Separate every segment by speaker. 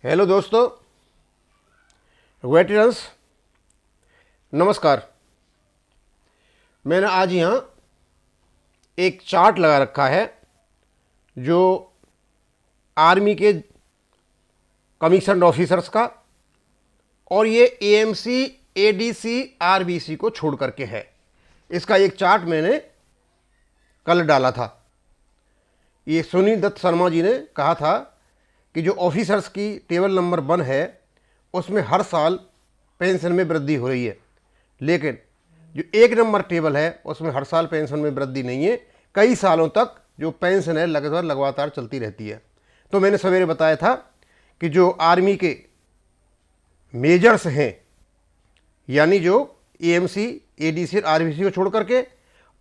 Speaker 1: Hello दोस्तों, veterans, नमस्कार। मैंने आज यहाँ एक चार्ट लगा रखा है जो आर्मी के कमीशन्ड ऑफिसर्स का, और ये एएमसी, एडीसी, आरबीसी को छोड़ करके है। इसका एक चार्ट मैंने कल डाला था। ये सुनील दत्त शर्मा जी ने कहा था कि जो ऑफिसर्स की टेबल नंबर 1 है उसमें हर साल पेंशन में वृद्धि हो रही है, लेकिन जो 1 नंबर टेबल है उसमें हर साल पेंशन में वृद्धि नहीं है। कई सालों तक जो पेंशन है लगातार चलती रहती है। तो मैंने सवेरे बताया था कि जो आर्मी के मेजर्स हैं, यानी जो एएमसी, एडीसी, आरबीसी को छोड़ करके,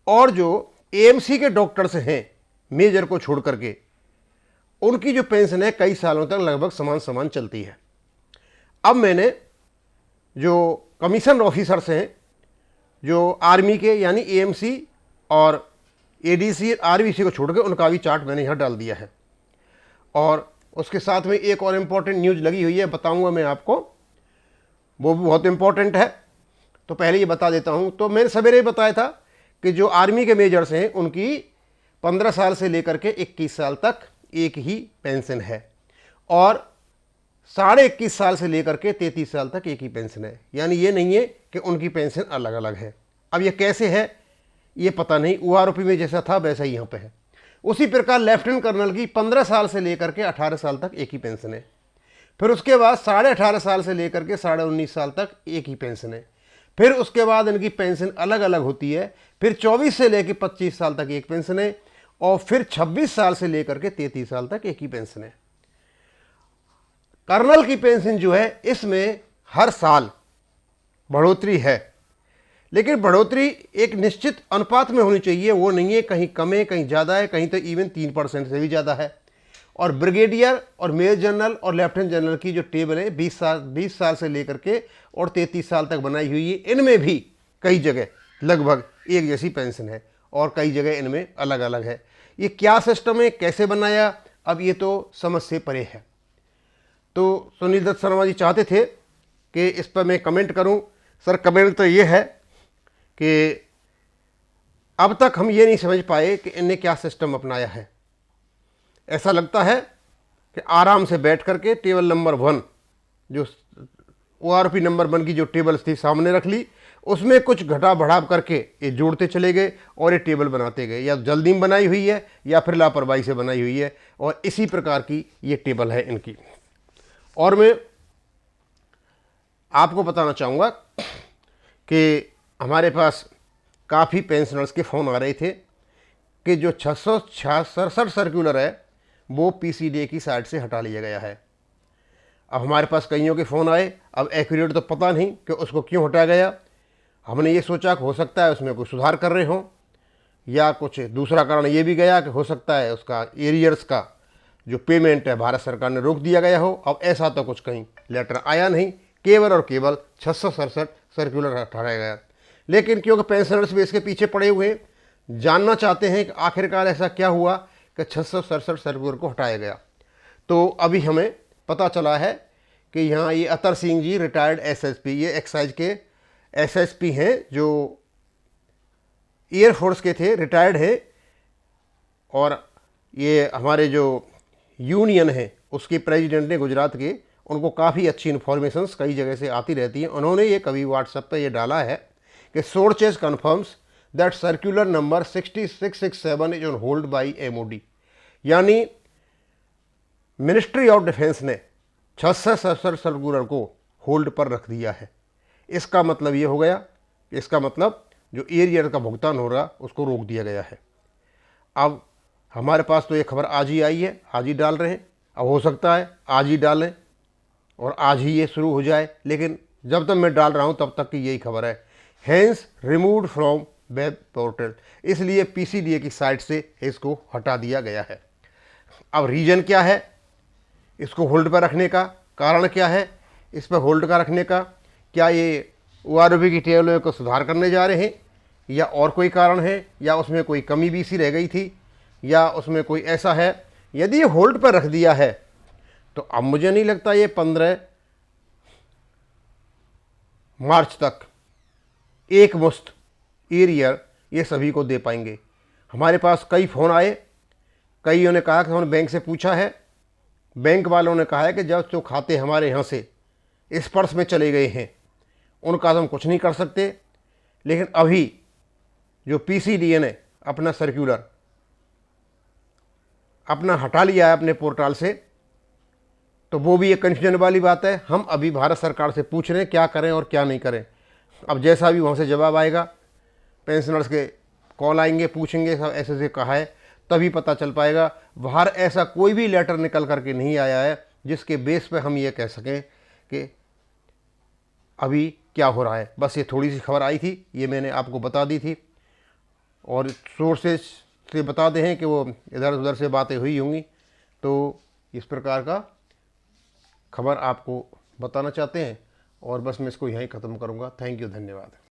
Speaker 1: और जो एएमसी के डॉक्टर्स हैं मेजर को छोड़ करके, उनकी जो पेंशन है कई सालों तक लगभग समान समान चलती है। अब मैंने जो कमीशन ऑफिसर्स हैं जो आर्मी के, यानी एएमसी और एडीसी, आरबीसी को छोड़ के, उनका भी चार्ट मैंने यहाँ डाल दिया है। और उसके साथ में एक और इम्पॉर्टेंट न्यूज़ लगी हुई है, बताऊंगा मैं आपको, वो भी बहुत इम्पॉर्टेंट है। तो पहले ये बता देता हूँ। तो मैंने सवेरे बताया था कि जो आर्मी के मेजर्स हैं उनकी 15 साल से लेकर के 21 साल तक एक ही पेंशन है, और 21.5 साल से लेकर के 33 साल तक एक ही पेंशन है। यानी ये नहीं है कि उनकी पेंशन अलग अलग है। अब ये कैसे है ये पता नहीं, ओआरओपी में जैसा था वैसा ही यहाँ पे है। उसी प्रकार लेफ्टिनेंट कर्नल की 15 साल से लेकर के 18 साल तक एक ही पेंशन है। फिर उसके बाद 18.5 साल से लेकर के 19.5 साल तक एक ही पेंशन है। फिर उसके बाद इनकी पेंशन अलग अलग होती है। फिर 24 से लेकर 25 साल तक एक पेंशन है, और फिर 26 साल से लेकर के 33 साल तक एक ही पेंशन है। कर्नल की पेंशन जो है इसमें हर साल बढ़ोतरी है, लेकिन बढ़ोतरी एक निश्चित अनुपात में होनी चाहिए। वो नहीं है कहीं कम है, कहीं ज़्यादा है, कहीं तो इवन 3% से भी ज़्यादा है। और ब्रिगेडियर और मेजर जनरल और लेफ्टिनेंट जनरल की जो टेबल है 20 साल से लेकर के और 33 साल तक बनाई हुई है, इनमें भी कई जगह लगभग एक जैसी पेंशन है और कई जगह इनमें अलग अलग है। ये क्या सिस्टम है, कैसे बनाया, अब ये तो समझ से परे है। तो सुनील दत्त शर्मा जी चाहते थे कि इस पर मैं कमेंट करूं। सर, कमेंट तो ये है कि अब तक हम ये नहीं समझ पाए कि इनने क्या सिस्टम अपनाया है। ऐसा लगता है कि आराम से बैठ करके टेबल नंबर 1, जो ओआरपी नंबर 1 की जो टेबल थी सामने रख ली, उसमें कुछ घटा बढ़ा करके ये जोड़ते चले गए और ये टेबल बनाते गए। या जल्दी में बनाई हुई है या फिर लापरवाही से बनाई हुई है, और इसी प्रकार की ये टेबल है इनकी। और मैं आपको बताना चाहूँगा कि हमारे पास काफ़ी पेंशनर्स के फ़ोन आ रहे थे कि जो 667 सर्कुलर है वो पीसीडीए की साइट से हटा लिया गया है। अब हमारे पास कईयों के फ़ोन आए, अब एक्यूरेट तो पता नहीं कि उसको क्यों हटाया गया। हमने ये सोचा कि हो सकता है उसमें कोई सुधार कर रहे हों, या कुछ दूसरा कारण ये भी गया कि हो सकता है उसका एरियर्स का जो पेमेंट है भारत सरकार ने रोक दिया गया हो। अब ऐसा तो कुछ कहीं लेटर आया नहीं, केवल और केवल 667 सर्कुलर हटाया गया। लेकिन क्योंकि पेंशनर्स भी इसके पीछे पड़े हुए हैं, जानना चाहते हैं कि आखिरकार ऐसा क्या हुआ कि 667 सर्कुलर को हटाया गया। तो अभी हमें पता चला है कि यहाँ ये अतर सिंह जी, रिटायर्ड एसएसपी, ये एक्साइज के एसएसपी हैं, जो एयरफोर्स के थे, रिटायर्ड हैं, और ये हमारे जो यूनियन है उसके प्रेसिडेंट ने गुजरात के, उनको काफ़ी अच्छी इन्फॉर्मेशंस कई जगह से आती रहती हैं। उन्होंने ये कभी व्हाट्सएप पे ये डाला है कि sources confirms that circular number 6667 is on hold by MoD, यानी मिनिस्ट्री ऑफ डिफेंस ने 667 सर्कुलर को होल्ड पर रख दिया है। इसका मतलब ये हो गया, इसका मतलब जो एरियर का भुगतान हो रहा उसको रोक दिया गया है। अब हमारे पास तो ये खबर आज ही आई है, आज ही डाल रहे हैं। अब हो सकता है आज ही डालें और आज ही ये शुरू हो जाए, लेकिन जब तक मैं डाल रहा हूँ तब तक की यही खबर है। Hence removed from web portal, इसलिए पीसीडीए की साइट से इसको हटा दिया गया है। अब रीजन क्या है इसको होल्ड पर रखने का, कारण क्या है इस पर होल्ड का रखने का? क्या ये ओआरओपी की टेबल को सुधार करने जा रहे हैं, या और कोई कारण है, या उसमें कोई कमी भी सी रह गई थी, या उसमें कोई ऐसा है? यदि ये होल्ड पर रख दिया है तो अब मुझे नहीं लगता ये 15 मार्च तक एक मुश्त ईयर ये सभी को दे पाएंगे। हमारे पास कई फ़ोन आए, कईयों ने कहा कि हमने बैंक से पूछा है, बैंक वालों ने कहा है कि जब जो खाते हमारे यहाँ से इस पर्स में चले गए हैं उनका तो हम कुछ नहीं कर सकते। लेकिन अभी जो PCDA ने अपना सर्कुलर अपना हटा लिया है अपने पोर्टल से, तो वो भी एक कन्फ्यूजन वाली बात है। हम अभी भारत सरकार से पूछ रहे हैं क्या करें और क्या नहीं करें। अब जैसा भी वहाँ से जवाब आएगा, पेंशनर्स के कॉल आएंगे, पूछेंगे सब ऐसे ऐसे कहा है, तभी पता चल पाएगा। बाहर ऐसा कोई भी लेटर निकल करके नहीं आया है जिसके बेस पे हम ये कह सकें कि अभी क्या हो रहा है। बस ये थोड़ी सी खबर आई थी, ये मैंने आपको बता दी थी, और सोर्सेज से बता दें कि वो इधर उधर से बातें हुई होंगी, तो इस प्रकार का खबर आपको बताना चाहते हैं। और बस मैं इसको यहीं ख़त्म करूँगा। थैंक यू, धन्यवाद।